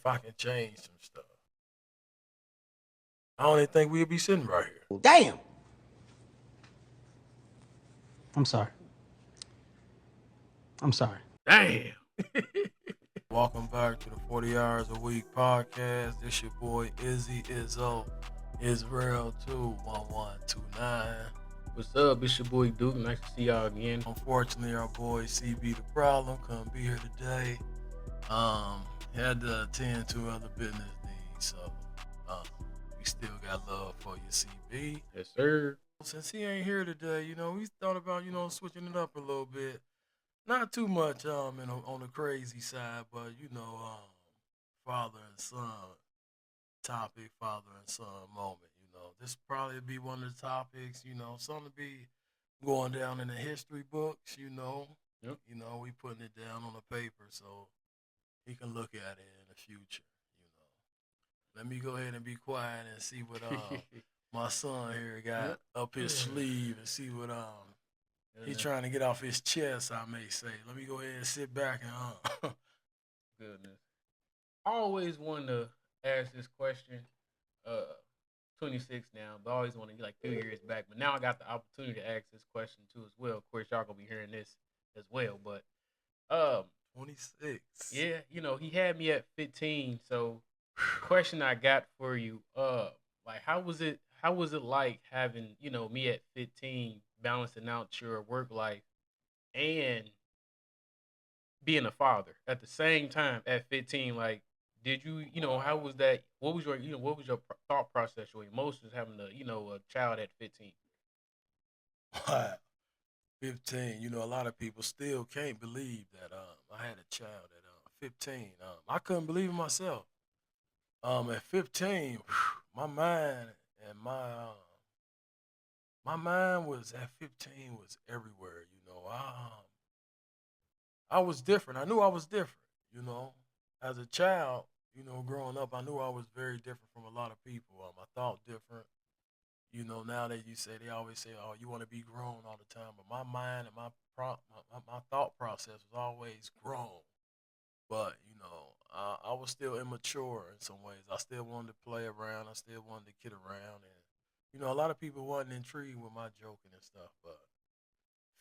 if I can change some stuff, I don't even think we'd be sitting right here. Damn. I'm sorry. I'm sorry. Damn. Welcome back to the 40 Hours a Week podcast. This your boy Izzy Izzo Israel 21129. What's up? It's your boy Duke. Nice to see y'all again. Unfortunately, our boy CB the Problem couldn't be here today. Had to attend to other business needs, so we still got love for you, CB. Yes, sir. Since he ain't here today, we thought about switching it up a little bit. Not too much on the crazy side, but father and son topic, father and son moment. This probably be one of the topics. Something to be going down in the history books. Yep. We putting it down on the paper so he can look at it in the future. Let me go ahead and be quiet and see what my son here got up his sleeve and see what he's trying to get off his chest, I may say. Let me go ahead and sit back and Goodness. I always wanted to ask this question. 26 now, but I always wanted to get like 2 years back. But now I got the opportunity to ask this question too as well. Of course, y'all gonna be hearing this as well. But 26. yeah, he had me at 15. So question I got for you, like how was it like having, me at 15 balancing out your work life and being a father at the same time at 15? Like, did you, how was that? What was your, thought process, your emotions having a child at 15? Wow. 15. A lot of people still can't believe that I had a child at 15. I couldn't believe it myself. At 15, my mind and my mind was at 15 was everywhere. I was different. I knew I was different. As a child, growing up, I knew I was very different from a lot of people. I thought different. Now that they always say, "Oh, you want to be grown all the time," but my mind and my thought process was always grown. But I was still immature in some ways. I still wanted to play around. I still wanted to kid around, and a lot of people wasn't intrigued with my joking and stuff. But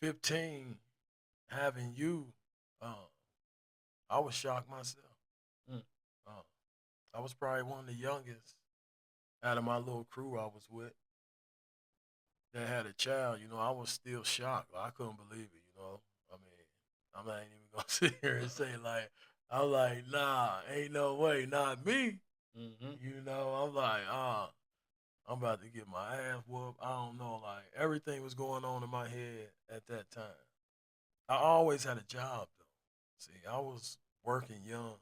15, having you, uh, I was shocked myself. Mm. Uh, I was probably one of the youngest out of my little crew I was with that had a child. I was still shocked. I couldn't believe it. I mean, I'm not even gonna sit here and say like I'm like, nah, ain't no way, not me. Mm-hmm. I'm like, I'm about to get my ass whooped. I don't know, like everything was going on in my head at that time. I always had a job though. See, I was working young.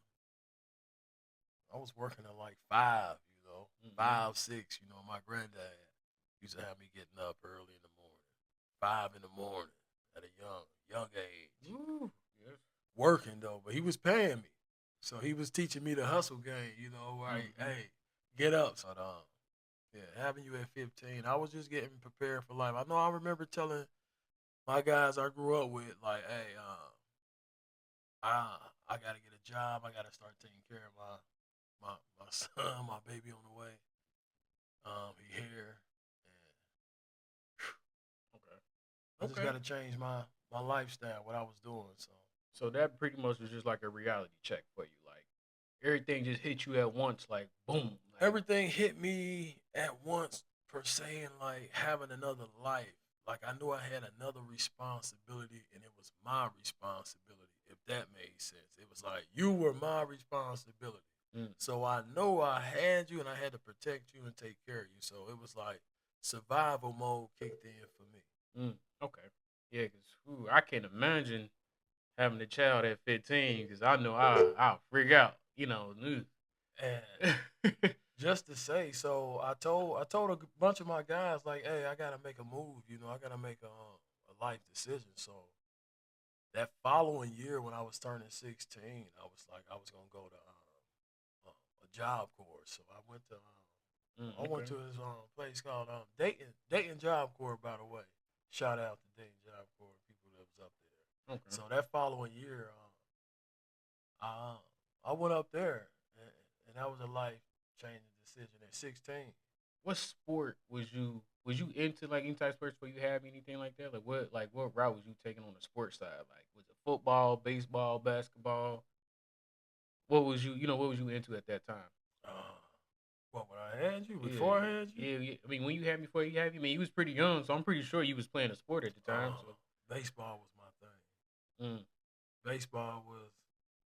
I was working at like 5, Mm-hmm. 5, 6. My granddad used to have me getting up early in the morning, 5 in the morning at a young age. Ooh, yes. Working though, but he was paying me, so he was teaching me the hustle game. Like, Mm-hmm. hey, get up. So, yeah, having you at 15, I was just getting prepared for life. I know I remember telling my guys I grew up with, like, hey, I gotta get a job. I gotta start taking care of my son, my baby on the way. He here, and I Okay. just Okay. gotta change my lifestyle, what I was doing. So So that pretty much was just like a reality check for you. Like everything just hit you at once, like boom. Like everything hit me at once per se, and like having another life. Like I knew I had another responsibility, and it was my responsibility. If that made sense, it was like you were my responsibility. mm, So I know I had you, and I had to protect you and take care of you. So it was like survival mode kicked in for me. mm, okay. Yeah, because I can't imagine having a child at 15 because I know I'll freak out, And just to say, so I told a bunch of my guys like, hey, I gotta make a move. I gotta make a life decision. So that following year, when I was turning 16, I was like, I was gonna go to a job course. So I went okay. to this place called Dayton Job Corps. By the way, shout out to Dayton Job Corps, people that was up there. Okay. So that following year, I went up there. and that was a life changing decision at 16. What sport was you into, like any type of sports before you had anything like that? Like what route was you taking on the sports side? Like was it football, baseball, basketball? What was what was you into at that time? Uh, what when I had you Yeah, before I had you? yeah. I mean, when you had me before you had me, I mean, you was pretty young, so I'm pretty sure you was playing a sport at the time. Uh, So, baseball was my thing. mm, Baseball was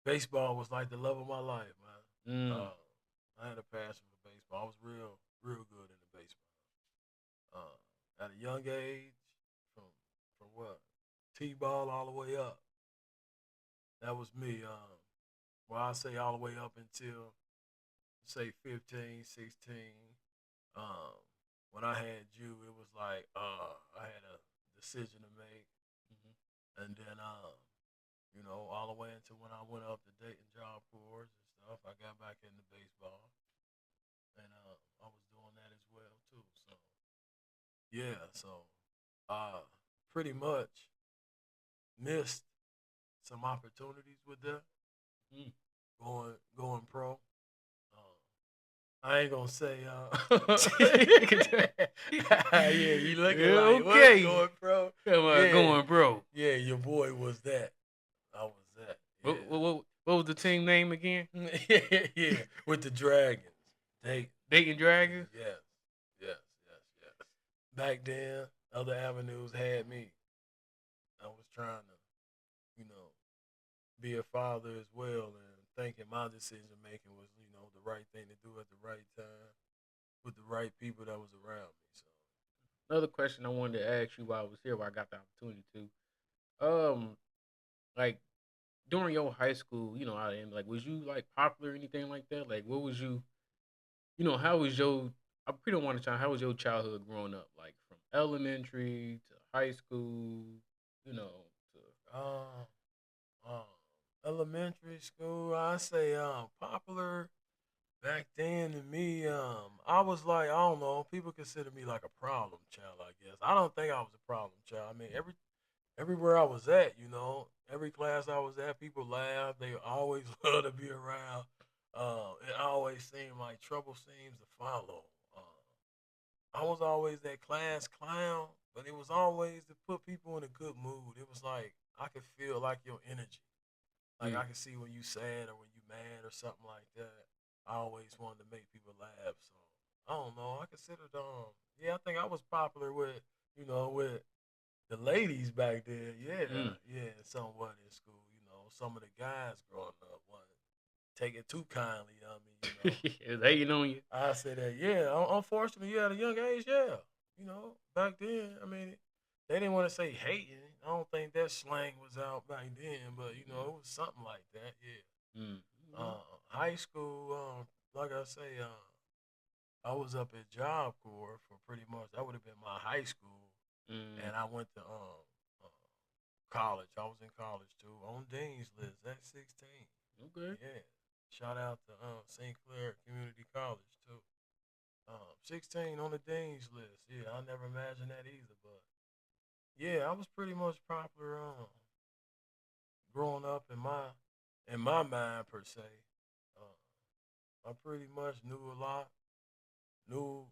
baseball was like the love of my life, man. mm, I had a passion for baseball. I was real good into baseball. At a young age, from from what t-ball all the way up. That was me. Well, I say all the way up until say 15, 16. Um, when I had you, it was like I had a decision to make, hmm and then all the way until when I went up to Dayton Job Corps and stuff, I got back into baseball, and I was doing that as well too. So yeah, so uh, pretty much missed some opportunities with that mm. going pro. I ain't gonna say yeah, you looking Yeah, like what okay, going pro? come on, Yeah, going, bro. yeah, your boy was that. I was that. What was the team name again? Yeah. Yeah, with the Dragons. They Dayton Dragons. yes, yes, yes, yes. Back then, other avenues had me. I was trying to, you know, be a father as well and thinking my decision making was, the right thing to do at the right time with the right people that was around me. So Another question I wanted to ask you while I was here, while I got the opportunity to, like during your high school, out in like, was you like popular or anything like that? Like, what was you, how was your? I pretty want to try. How was your childhood growing up? Like from elementary to high school, you know, to uh, uh, elementary school, I say popular back then to me, I was like, I don't know, people consider me like a problem child, I guess. I don't think I was a problem child. I mean, everywhere I was at, every class I was at, people laughed. They always loved to be around. It always seemed like trouble seems to follow. I was always that class clown, but it was always to put people in a good mood. It was like I could feel like your energy. Like mm, I could see when you sad or when you mad or something like that. I always wanted to make people laugh. So I don't know. I considered yeah, I think I was popular with the ladies back then. Yeah, mm. yeah, somewhat in school. Some of the guys growing up wasn't take it too kindly on me. Hating on you? I said that, yeah. Unfortunately, yeah, at a young age, yeah. Back then, I mean, they didn't want to say hating. I don't think that slang was out back then, but it was something like that, yeah. Mm, High school, like I say, I was up at Job Corps for pretty much that would have been my high school, mm, and I went to college. I was in college too on Dean's list at 16. okay. Yeah, shout out to St. Clair Community College too. 16 on the Dean's list. Yeah, I never imagined that either, but yeah, I was pretty much popular growing up in my mind per se. I pretty much knew a lot, knew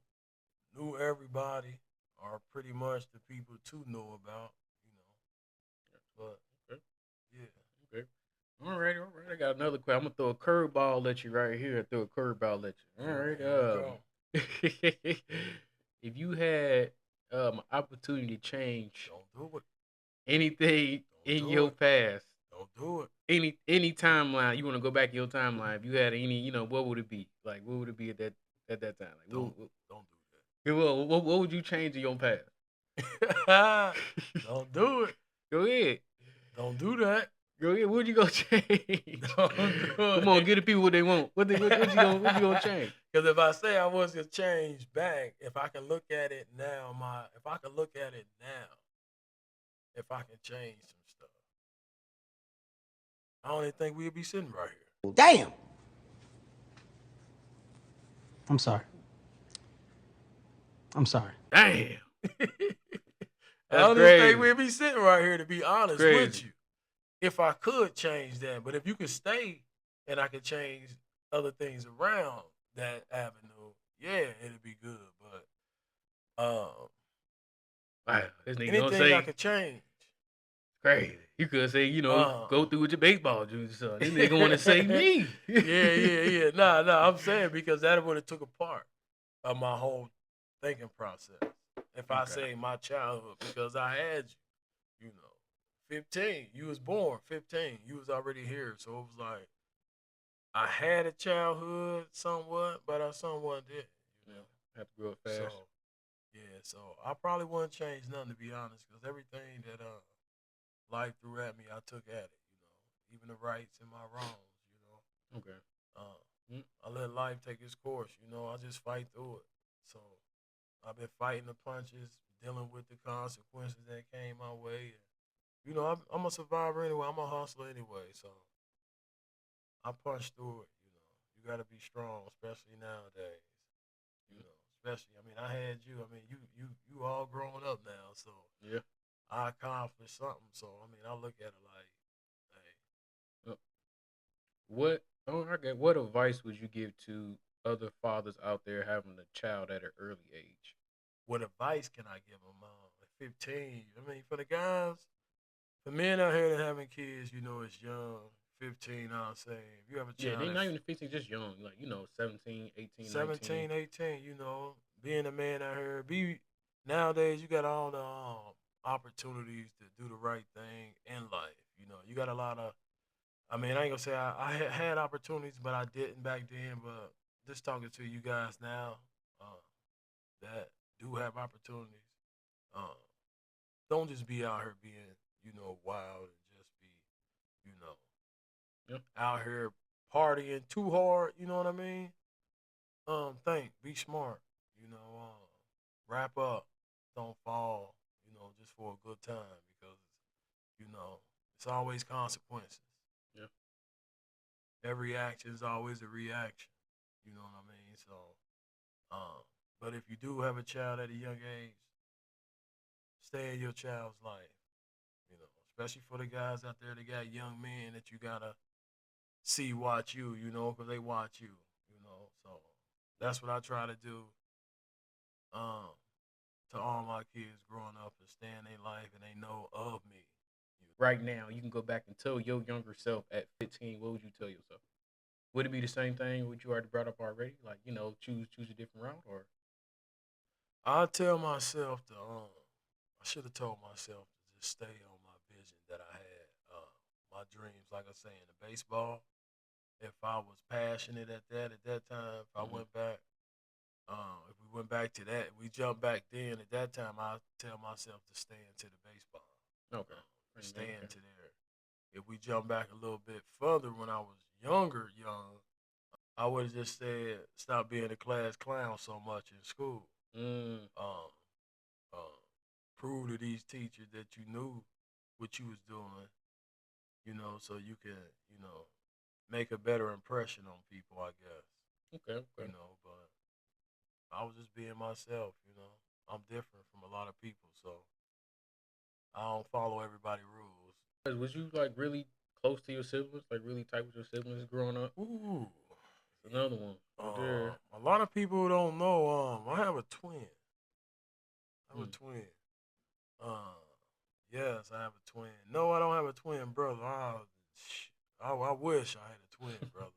knew everybody, or pretty much the people to know about, you know. But Okay. yeah, Okay. All right. All right. I got another question. I'm gonna throw a curveball at you right here. Throw a curveball at you. All right. here we go. If you had opportunity to change Don't do it. anything Don't in do your it. past, Don't do it. any timeline, you want to go back in your timeline. If you had any, what would it be? Like, what would it be at that time? Like, Don't what would you change in your past? do that. Don't do it. Go ahead. Don't do that. Go ahead. What you gonna change? Don't do Come on, it. get the people what they want. What you gonna change? Because if I say I was to change back, if I can look at it now, if I can change some stuff, I don't even think we'd be sitting right here. Damn. I'm sorry. I'm sorry. Damn. I That's don't even think crazy. we'd be sitting right here, to be honest with Crazy. you. If I could change that, but if you could stay and I could change other things around that avenue, yeah, it'd be good. But Wow, this nigga gonna anything I say could change. crazy. You could say, Uh, go through with your baseball juice. Son. This nigga want to say me. yeah. Nah. I'm saying because that would have took a part of my whole thinking process. If I Okay. say my childhood, because I had you, 15. You was born 15. You was already here, so it was like I had a childhood somewhat, but I somewhat did. You Yeah, know, have to grow up so fast. yeah, so I probably wouldn't change nothing to be honest, because everything that life threw at me, I took at it. Even the rights and my wrongs. Okay. Uh, Mm. I let life take its course. I just fight through it. So I've been fighting the punches, dealing with the consequences that came my way. And, I'm a survivor anyway. I'm a hustler anyway. So I punch through it. You got to be strong, especially nowadays. Mm. Especially. I mean, I had you. I mean, you all grown up now. So Yeah. I accomplished something. So I mean, I look at it like, hey, Uh, What? Oh, I get. What advice would you give to other fathers out there having a child at an early age? what advice can I give them? At 15, I mean, for the guys, for men out here that having kids, it's young. 15, I'll say. If you have a Yeah, child they at not even 15, just young, like 17, 18, 19. 17, 18, being a man out here, nowadays you got all the opportunities to do the right thing in life. You got a lot of, I mean, I ain't gonna say I had opportunities, but I didn't back then. But just talking to you guys now that do have opportunities, uh, don't just be out here being, wild and just be, you know, Yeah. out here partying too hard. You know what I mean? Be smart. Wrap up, don't fall. Just for a good time because you know it's always consequences. Yeah. Every action is always a reaction. You know what I mean? So, um, but if you do have a child at a young age, stay in your child's life. Especially for the guys out there that got young men that you gotta see watch you. Because they watch you. So that's what I try to do. Um, to all my kids growing up and stay in their life and they know of me. Right now, you can go back and tell your younger self at 15. What would you tell yourself? Would it be the same thing? What you already brought up already? Like choose a different route, or I tell myself I should have told myself to just stay on my vision that I had, my dreams. Like I say in the baseball, if I was passionate at that time, if I Mhm. went back, if we went back to that, we jumped back then. At that time, I tell myself to stay into the baseball, okay, stay okay, into there. If we jump back a little bit further, when I was young, I would have just said stop being a class clown so much in school. mm, Um, uh, prove to these teachers that you knew what you was doing, so you can, make a better impression on people, I guess, okay, okay. but I was just being myself, I'm different from a lot of people, so I don't follow everybody's rules. Was you like really close to your siblings? Like really tight with your siblings growing up? Ooh, That's another one right there. a lot of people don't know, I have a twin. I have a Mm. twin. Uh, yes, I have a twin. No, I don't have a twin brother. I wish I had a twin brother.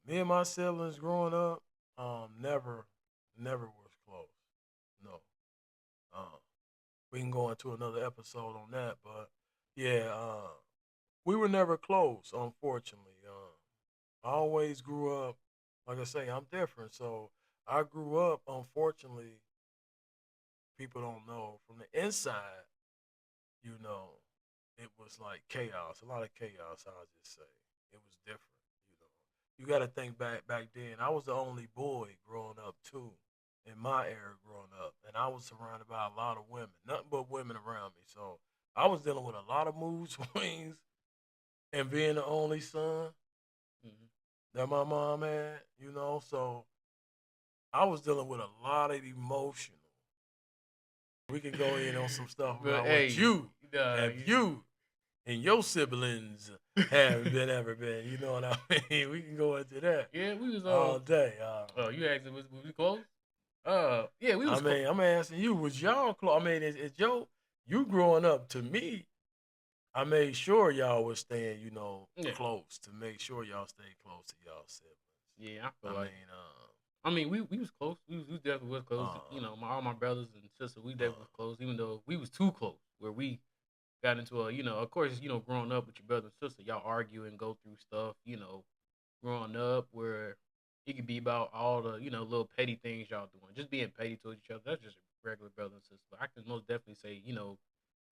Me and my siblings growing up, never was close. No. Um, we can go into another episode on that, but yeah, we were never close. Unfortunately, I always grew up. Like I say, I'm different, so I grew up. Unfortunately, people don't know from the inside. You know, it was like chaos. A lot of chaos. I'll just say it was different. You got to think back then. I was the only boy growing up too, in my era growing up, and I was surrounded by a lot of women, nothing but women around me. So I was dealing with a lot of mood swings, and being the only son Hmm. that my mom had. So I was dealing with a lot of emotional. We can go in on some stuff But about what hey, you have you, you and your siblings have been ever been. You know what I mean? We can go into that Yeah, we was all day. oh, you asked was we close? Yeah, we I was close. mean, I'm asking you, was y'all close? I mean, is you growing up to me? I made sure y'all was staying, Yeah, close to make sure y'all stay close to y'all siblings. yeah. I I feel like. mean, I mean, we was close. We definitely was close. You uh, know, all my brothers and sisters, we definitely uh, was close. Even though we was too close, where we got into a, of course, growing up with your brother and sister, y'all argue and go through stuff. Growing up where it could be about all the, little petty things y'all doing, just being petty to each other. That's just a regular brother and sister. But I can most definitely say,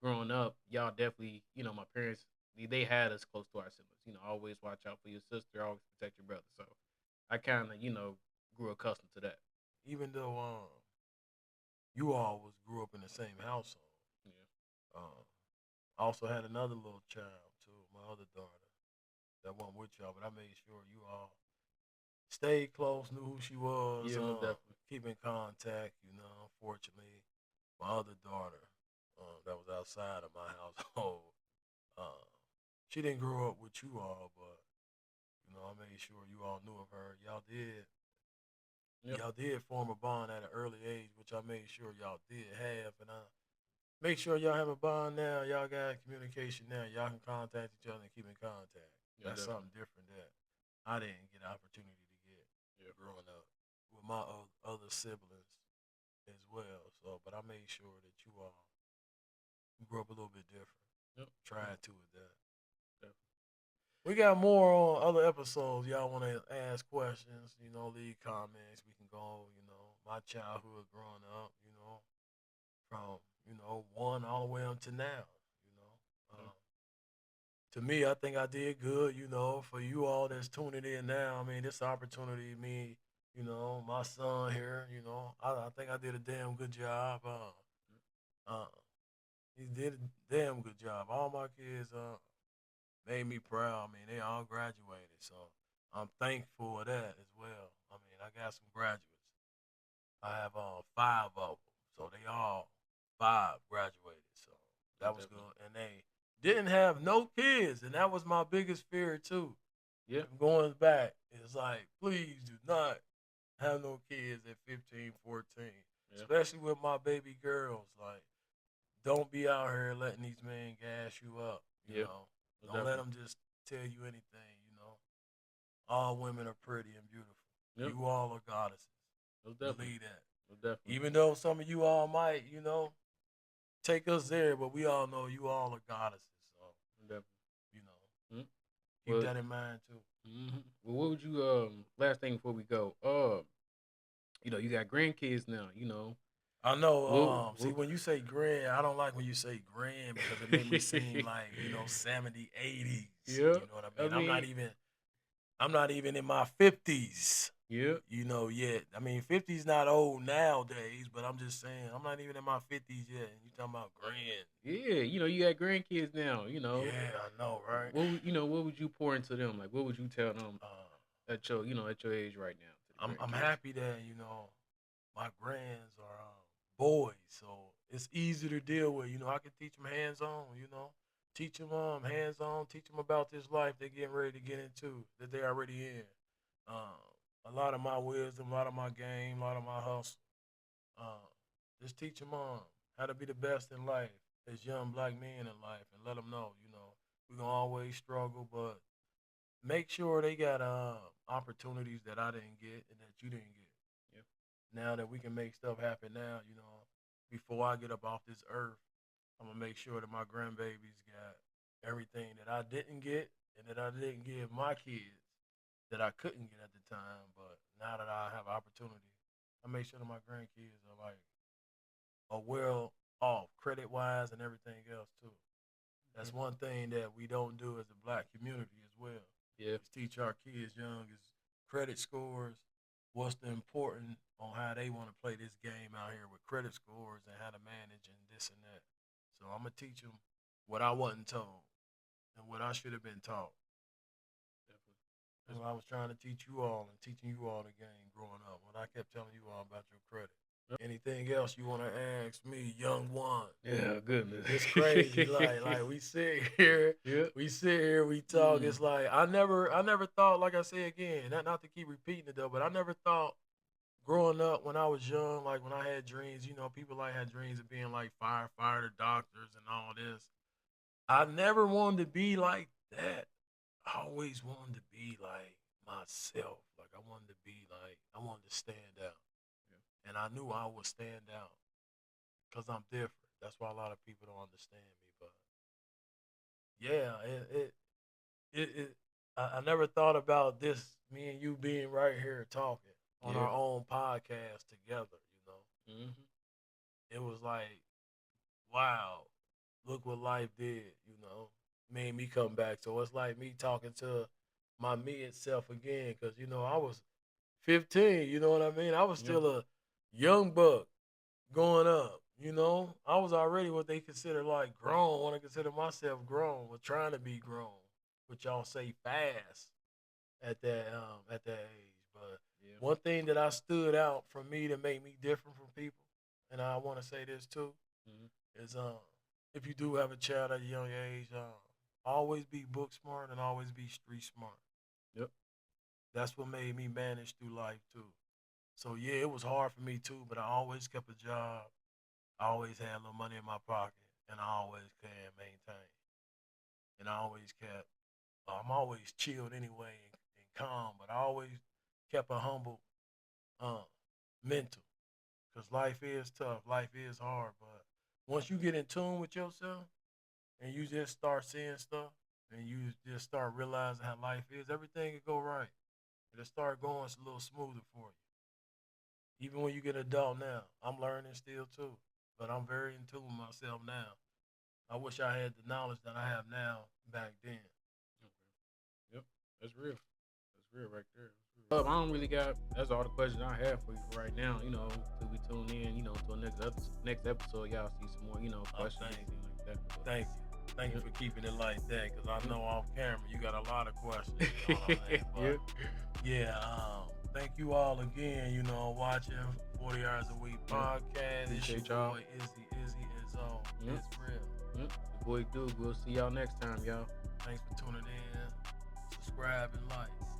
growing up, y'all definitely, my parents, they had us close to our siblings. Always watch out for your sister, always protect your brother. So I kind of, grew accustomed to that. even though you all grew up in the same household, Yeah. I also had another little child too, my other daughter that went with y'all, but I made sure you all stayed close, knew who she was, Yeah, most definitely. keep in contact. Unfortunately, my other daughter that was outside of my household, uh, she didn't grow up with you all, but I made sure you all knew of her. Yep. Y'all did form a bond at an early age, which I made sure y'all did have, and I make sure y'all have a bond now. Y'all got communication now. Y'all can contact each other and keep in contact. Yeah, That's definitely. something different that I didn't get an opportunity to get Yep. growing up with my other siblings as well. So, but I made sure that you all grew up a little bit different. Yep. Tried to with that. Definitely. We got more on other episodes. Y'all want to ask questions, leave comments. We can go, my childhood growing up, from, one all the way up to now, you know. Yep. To me, I think I did good, for you all that's tuning in now. I mean, this opportunity, me, my son here, I think I did a damn good job. Uh, he did a damn good job. All my kids, made me proud. I mean, they all graduated, so I'm thankful for that as well. I mean, I got some graduates. I have five of them, so they all five graduated. So Yeah, that was definitely. good, and they didn't have no kids, and that was my biggest fear too. Yeah. Going back, it's like, please do not have no kids at 15, 14, Yeah. especially with my baby girls. Like, don't be out here letting these men gas you up. Yeah. Most Don't let definitely. them just tell you anything. All women are pretty and beautiful. Yep. You all are goddesses. Most definitely. Believe that. Most definitely. Even though some of you all might, take us there, but we all know you all are goddesses. So, Most definitely. you know, Mm. keep Well, that in mind too. well, what would you last thing before we go? You got grandkids now. I know. See, What when you say grand, I don't like when you say grand because it made me seem like 70, 80s. Yeah. You know what I I mean? I'm not mean, even. I'm not even in my 50s. yeah. Yet. I mean, 50's not old nowadays, but I'm just saying, I'm not even in my 50s yet. And you talking about grand? Yeah, you got grandkids now. Yeah, I know, right? What would you pour into them? Like, what would you tell them Uh, at your age right now to the I'm grandkids? happy that my grands are boys, so it's easy to deal with. I can teach them hands on. Teach them hands on. Teach them about this life they're getting ready to get into that they're already in. Um, a lot of my wisdom, a lot of my game, a lot of my hustle. Uh, just teach them how to be the best in life as young black men in life, and let them know. We're gonna always struggle, but make sure they got opportunities that I didn't get and that you didn't get. Yeah. Now that we can make stuff happen now, before I get up off this earth, I'm gonna make sure that my grandbabies got everything that I didn't get and that I didn't give my kids that I couldn't get at the time. But now that I have opportunity, I make sure that my grandkids are well off credit wise and everything else too. That's Okay. one thing that we don't do as a black community as well. Yeah. Is teach our kids young is credit scores, what's the important on how they want to play this game out here with credit scores and how to manage and this and that. So I'm gonna teach them what I wasn't told and what I should have been taught. Definitely. That's That's what I was trying to teach you all and teaching you all the game growing up. When I kept telling you all about your credit. Yep. Anything else you want to ask me, young one? Yeah, goodness. It's crazy. Like we sit here, Yep. we talk. Mm. It's like I never thought. Like I say again, not to keep repeating it though, but I never thought growing up when I was young, like when I had dreams. You know, people like had dreams of being like firefighter, doctors, and all this. I never wanted to be like that. I always wanted to be like myself. Like I wanted to be like I wanted to stand out, Yeah. and I knew I would stand out because I'm different. That's why a lot of people don't understand me. But yeah, it I never thought about this. Me and you being right here talking on Yeah. our own podcast together. You know, Mm-hmm. it was like, wow, look what life did. You know, made me come back. So it's like me talking to my mid self again. Because you know, I was 15. You know what I mean? I was Yeah. still a young buck going up. You know, I was already what they consider like grown. When I consider myself grown, or trying to be grown, which y'all say fast at that age. But Yeah. one thing that I stood out for me to make me different from people, and I want to say this too, Mm-hmm. is if you do have a child at a young age, always be book smart and always be street smart. Yep. That's what made me manage through life too. So yeah, it was hard for me too, but I always kept a job. I always had a little money in my pocket, and I always can maintain. And I always kept. I'm always chilled anyway and calm, but I always kept a humble uh, mental because life is tough, life is hard. But once you get in tune with yourself and you just start seeing stuff and you just start realizing how life is, everything will go right. It'll start going a little smoother for you. Even when you get adult now, I'm learning still too, but I'm very in tune with myself now. I wish I had the knowledge that I have now back then. Okay. Yep. That's real. That's real right there. I don't really got. That's all the questions I have for you for right now. You know, till we tune in. You know, to next episode, y'all see some more. You know, questions Thank and like that. But, Thank you. Thank you yep. for keeping it like that because I Yep. know off camera you got a lot of questions. You know what I'm saying? Yep. But yeah, thank you all again, you know, watching 40 Hours a Week Yep. podcast. It's your Appreciate y'all. boy, Izzy Izzo. Yep. It's real. Yep. The boy Dude. We'll see y'all next time, y'all. Thanks for tuning in. Subscribe and like.